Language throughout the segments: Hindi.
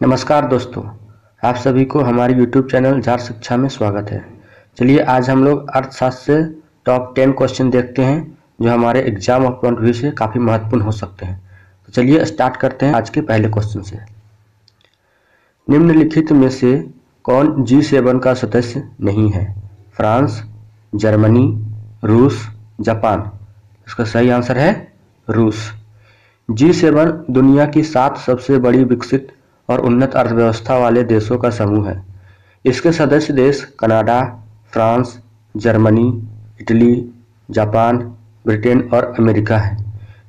नमस्कार दोस्तों, आप सभी को हमारे YouTube चैनल जार शिक्षा में स्वागत है। चलिए आज हम लोग अर्थशास्त्र से टॉप 10 क्वेश्चन देखते हैं जो हमारे exam of point of view से काफ़ी महत्वपूर्ण हो सकते हैं। तो चलिए स्टार्ट करते हैं आज के पहले क्वेश्चन से। निम्नलिखित में से कौन G7 का सदस्य नहीं है? फ्रांस, जर्मनी, रूस, जापान। इसका सही आंसर है रूस। G7 दुनिया की 7 सबसे बड़ी विकसित और उन्नत अर्थव्यवस्था वाले देशों का समूह है। इसके सदस्य देश Canada, France, Germany, Italy, Japan, Britain और अमेरिका है।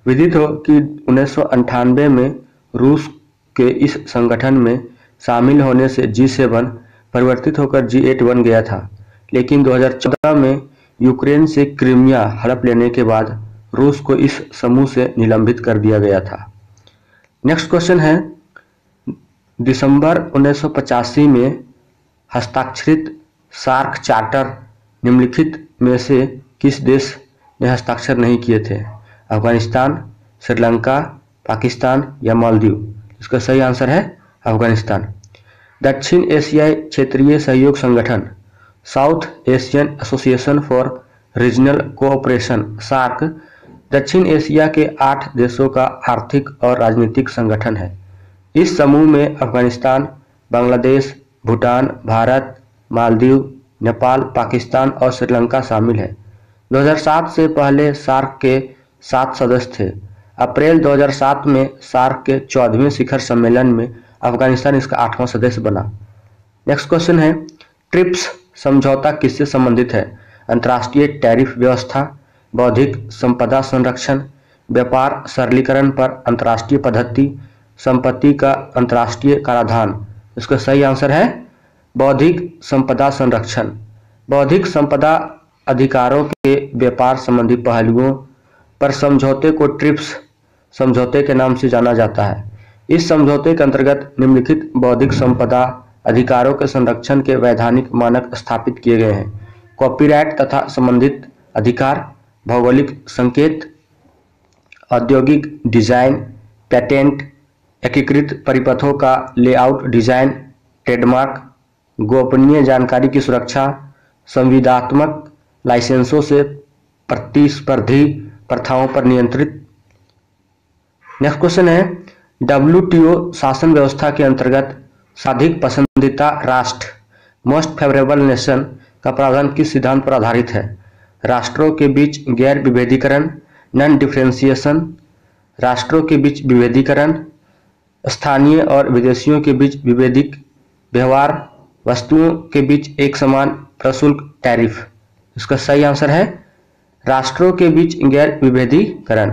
विदित हो कि 1998 में रूस के इस संगठन में शामिल होने से G7 परिवर्तित होकर G8 बन गया था, लेकिन 2014 में यूक्रेन से क्रीमिया हड़प लेने के बाद रूस को इस समूह से निलंबित कर दिया गया था। नेक्स्ट क्वेश्चन है, दिसंबर 1985 में हस्ताक्षरित सार्क चार्टर निम्नलिखित में से किस देश ने हस्ताक्षर नहीं किए थे? अफगानिस्तान, श्रीलंका, पाकिस्तान या मालदीव। इसका सही आंसर है अफगानिस्तान। दक्षिण एशियाई क्षेत्रीय सहयोग संगठन South Asian Association for Regional Cooperation SAARC दक्षिण एशिया के 8 देशों का आर्थिक और राजनीतिक संगठन है। इस समूह में अफगानिस्तान, बांग्लादेश, भूटान, भारत, मालदीव, नेपाल, पाकिस्तान और श्रीलंका शामिल है। 2007 से पहले सार्क के 7 सदस्य थे। अप्रैल 2007 में सार्क के 14वें शिखर सम्मेलन में अफगानिस्तान इसका 8वां सदस्य बना। नेक्स्ट क्वेश्चन है, ट्रिप्स समझौता किससे संबंधित है? अंतर्राष्ट्रीय टैरिफ व्यवस्था, बौद्धिक संपदा संरक्षण, व्यापार सरलीकरण पर अंतर्राष्ट्रीय पद्धति, संपत्ति का अंतर्राष्ट्रीय कराधान। इसका सही आंसर है बौद्धिक संपदा संरक्षण। बौद्धिक संपदा अधिकारों के व्यापार संबंधी पहलुओं पर समझौते को ट्रिप्स समझौते के नाम से जाना जाता है। इस समझौते के अंतर्गत निम्नलिखित बौद्धिक संपदा अधिकारों के संरक्षण के वैधानिक मानक स्थापित किए गए हैं: कॉपीराइट तथा संबंधित अधिकार, भौगोलिक संकेत, औद्योगिक डिजाइन, पेटेंट, एकीकृत परिपथों का लेआउट डिजाइन, ट्रेडमार्क, गोपनीय जानकारी की सुरक्षा, संविदात्मक लाइसेंसों से प्रतिस्पर्धी प्रथाओं पर नियंत्रित। नेक्स्ट क्वेश्चन है, WTO शासन व्यवस्था के अंतर्गत सर्वाधिक पसंदीदा राष्ट्र मोस्ट फेवरेबल नेशन का प्रावधान किस सिद्धांत पर आधारित है? राष्ट्रों के बीच गैर विभेदीकरण, नॉन डिफरेंशिएशन, राष्ट्रों के बीच विभेदीकरण, स्थानीय और विदेशियों के बीच विभेदिक व्यवहार, वस्तुओं के बीच एक समान प्रशुल्क टैरिफ। इसका सही आंसर है राष्ट्रों के बीच गैर विभेदीकरण।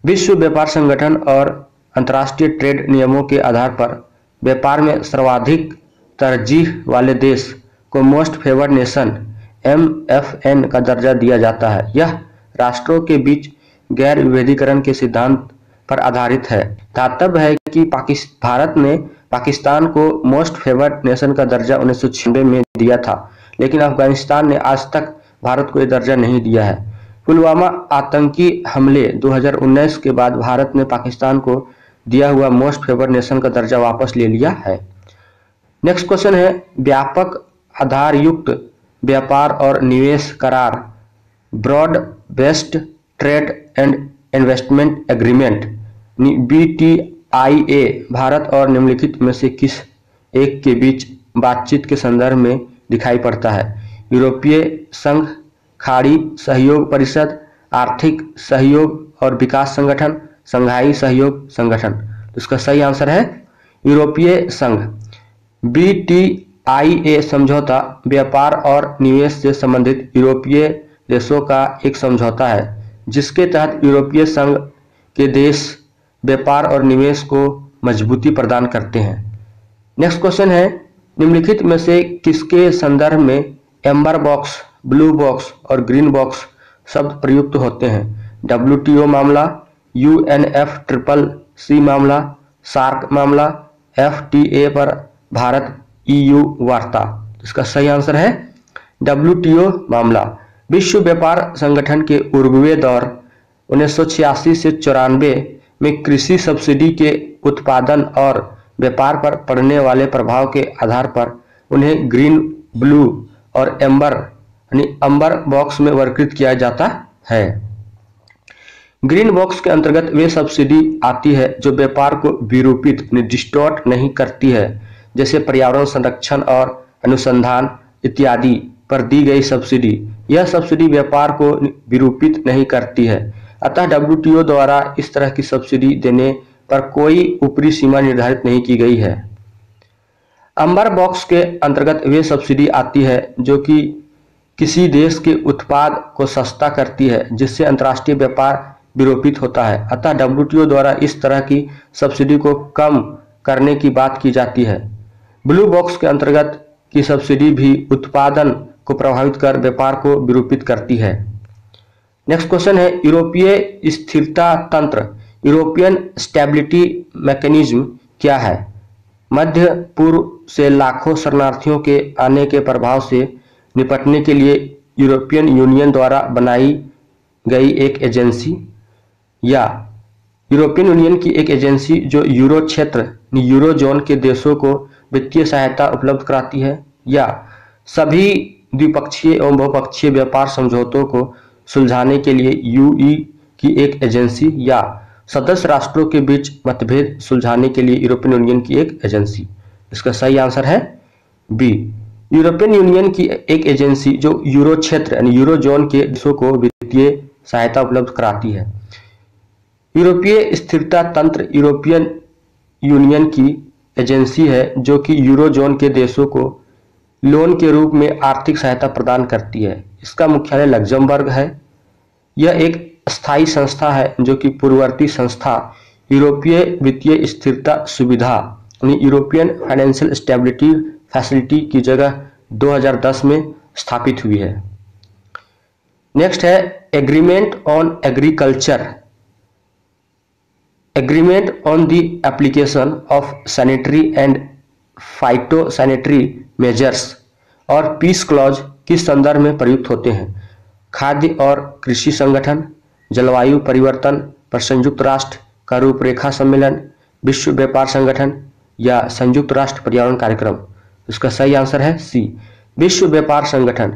विश्व व्यापार संगठन और अंतर्राष्ट्रीय ट्रेड नियमों के आधार पर व्यापार में सर्वाधिक तरजीह वाले देश को मोस्ट फेवर्ड नेशन MFN का दर्जा दिया जाता है। यह राष्ट्रों के बीच गैर विभेदीकरण के सिद्धांत पर आधारित है। तात्पर्य है कि भारत ने पाकिस्तान को मोस्ट फेवर्ड नेशन का दर्जा 1996 में दिया था, लेकिन अफगानिस्तान ने आज तक भारत को यह दर्जा नहीं दिया है। पुलवामा आतंकी हमले 2019 के बाद भारत ने पाकिस्तान को दिया हुआ मोस्ट फेवर्ड नेशन का दर्जा वापस ले लिया है। नेक्स्ट क्वेश्चन है, व्यापक आधार युक्त व्यापार और निवेश करार broad based trade and investment agreement BTIA Bharat और निम्नलिखित में से किस एक के बीच बातचीत के संदर्भ में दिखाई पड़ता है? यूरोपीय संघ, खाड़ी सहयोग परिषद, आर्थिक सहयोग और विकास संगठन, संघाई सहयोग संगठन। तो इसका सही आंसर है यूरोपीय संघ। BTIA समझौता व्यापार और निवेश से संबंधित यूरोपीय देशों का एक समझौता है, जिसके तहत यूरोपीय संघ के देश व्यापार और निवेश को मजबूती प्रदान करते हैं। नेक्स्ट क्वेश्चन है, निम्नलिखित में से किसके संदर्भ में एम्बर बॉक्स, ब्लू बॉक्स और ग्रीन बॉक्स शब्द प्रयुक्त होते हैं? WTO मामला, UNFCCC मामला, सार्क मामला, FTA पर भारत EU वार्ता। इसका सही आंसर है WTO मामला। विश्व व्यापार संगठन के उरुग्वे दौर 1986 से 94 में कृषि सब्सिडी के उत्पादन और व्यापार पर पड़ने वाले प्रभाव के आधार पर उन्हें ग्रीन, ब्लू और एम्बर यानी अंबर बॉक्स में वर्गीकृत किया जाता है। ग्रीन बॉक्स के अंतर्गत वे सब्सिडी आती है जो व्यापार को विरूपित डिस्टॉर्ट नहीं करती है, जैसे पर्यावरण संरक्षण और अनुसंधान इत्यादि पर दी गई सब्सिडी। यह सब्सिडी व्यापार को विरूपित नहीं करती है, अतः WTO द्वारा इस तरह की सब्सिडी देने पर कोई ऊपरी सीमा निर्धारित नहीं की गई है। अंबर बॉक्स के अंतर्गत वे सब्सिडी आती है जो कि किसी देश के उत्पाद को सस्ता करती है, जिससे अंतर्राष्ट्रीय व्यापार विरूपित होता है, अतः WTO द्वारा इस तरह की सब्सिडी को कम करने की बात की जाती है। ब्लू बॉक्स के अंतर्गत की सब्सिडी भी उत्पादन को प्रभावित कर व्यापार को विरूपित करती है। नेक्स्ट क्वेश्चन है, यूरोपीय स्थिरता तंत्र यूरोपियन स्टेबिलिटी मैकेनिज्म क्या है? मध्य पूर्व से लाखों शरणार्थियों के आने के प्रभाव से निपटने के लिए यूरोपियन यूनियन द्वारा बनाई गई एक एजेंसी, या यूरोपियन यूनियन की एक एजेंसी जो यूरो क्षेत्र यूरोजोन के देशों को वित्तीय सहायता उपलब्ध कराती है, या सभी द्विपक्षीय एवं बहुपक्षीय व्यापार समझौतों को सुलझाने के लिए यूई की एक एजेंसी, या सदस्य राष्ट्रों के बीच मतभेद सुलझाने के लिए यूरोपियन यूनियन की एक एजेंसी। इसका सही आंसर है बी, यूरोपियन यूनियन की एक एजेंसी जो यूरो क्षेत्र यानी यूरोजोन के देशों को वित्तीय सहायता उपलब्ध कराती है। यूरोपीय स्थिरता तंत्र यूरोपियन यूनियन की एजेंसी है जो कि यूरोजोन के देशों को लोन के रूप में आर्थिक सहायता प्रदान करती है। इसका मुख्यालय लग्जमबर्ग है। यह एक स्थायी संस्था है जो कि पूर्ववर्ती संस्था यूरोपीय वित्तीय स्थिरता सुविधा यानी यूरोपियन फाइनेंशियल स्टेबिलिटी फैसिलिटी की जगह 2010 में स्थापित हुई है। नेक्स्ट है agreement on agriculture, agreement on the application of sanitary and phytosanitary measures और पीस क्लॉज किस संदर्भ में प्रयुक्त होते हैं? खाद्य और कृषि संगठन, जलवायु परिवर्तन पर संयुक्त राष्ट्र का रूपरेखा सम्मेलन, विश्व व्यापार संगठन या संयुक्त राष्ट्र पर्यावरण कार्यक्रम। इसका सही आंसर है सी, विश्व व्यापार संगठन।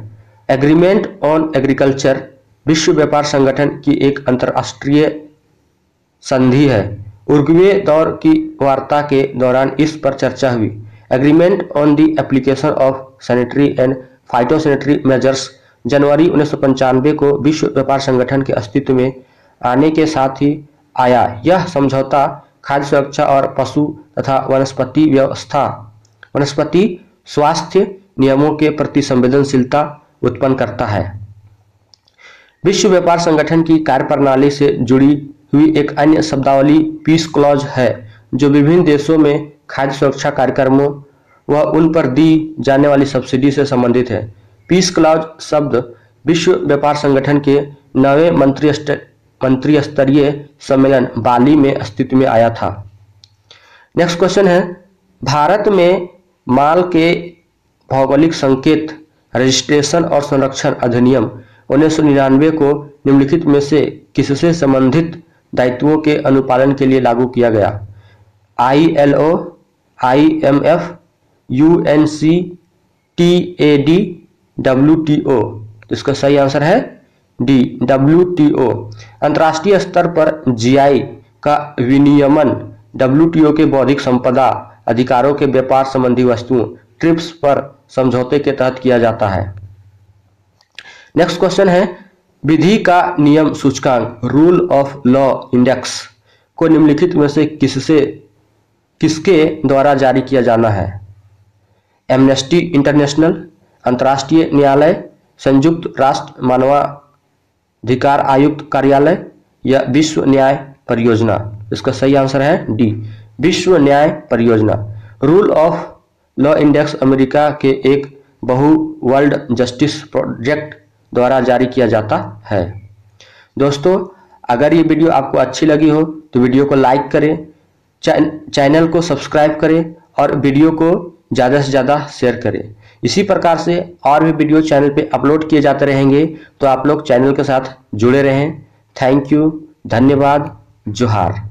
एग्रीमेंट ऑन एग्रीकल्चर विश्व व्यापार संगठन की एक अंतर्राष्ट्रीय संधि है। उरुग्वे दौर की वार्ता के दौरान इस पर चर्चा हुई। Agreement on the application of sanitary and phytosanitary measures जनवरी 1995 को विश्व व्यापार संगठन के अस्तित्व में आने के साथ ही आया। यह समझौता खाद्य सुरक्षा और पशु तथा वनस्पति स्वास्थ्य नियमों के प्रति संवेदनशीलता उत्पन्न करता है। विश्व व्यापार संगठन की कार्यप्रणाली से जुड़ी हुई एक अन्य शब्दावली पीस क्लॉज है जो विभिन्न देशों में खाद्य सुरक्षा कार्यक्रमों व उन पर दी जाने वाली सब्सिडी से संबंधित है। पीस क्लॉज शब्द विश्व व्यापार संगठन के 9वें मंत्रि स्तरीय सम्मेलन बाली में अस्तित्व में आया था। नेक्स्ट क्वेश्चन है, भारत में माल के भौगोलिक संकेत रजिस्ट्रेशन और संरक्षण अधिनियम 1999 को निम्नलिखित में से किससे संबंधित दायित्वों के अनुपालन के लिए लागू किया गया? ILO, IMF, UNCTAD, WTO। तो इसका सही आंसर है डी, WTO। अंतर्राष्ट्रीय स्तर पर GI का विनियमन WTO के बौद्धिक संपदा अधिकारों के व्यापार संबंधी वस्तुओं ट्रिप्स पर समझौते के तहत किया जाता है। नेक्स्ट क्वेश्चन है, विधि का नियम सूचकांक रूल ऑफ लॉ इंडेक्स को निम्नलिखित में से किसके द्वारा जारी किया जाना है? एमनेस्टी इंटरनेशनल, अंतर्राष्ट्रीय न्यायालय, संयुक्त राष्ट्र मानवाधिकार आयुक्त कार्यालय या विश्व न्याय परियोजना। इसका सही आंसर है डी, विश्व न्याय परियोजना। Rule of law index America के एक वर्ल्ड जस्टिस प्रोजेक्ट द्वारा जारी किया जाता है। दोस्तों, अगर ये वीडियो आपको अच्छी लगी हो तो वीडियो को लाइक करें, चैनल को सब्सक्राइब करें और वीडियो को ज़्यादा से ज़्यादा शेयर करें। इसी प्रकार से और भी वीडियो चैनल पे अपलोड किए जाते रहेंगे, तो आप लोग चैनल के साथ जुड़े रहें। थैंक यू, धन्यवाद, जोहार।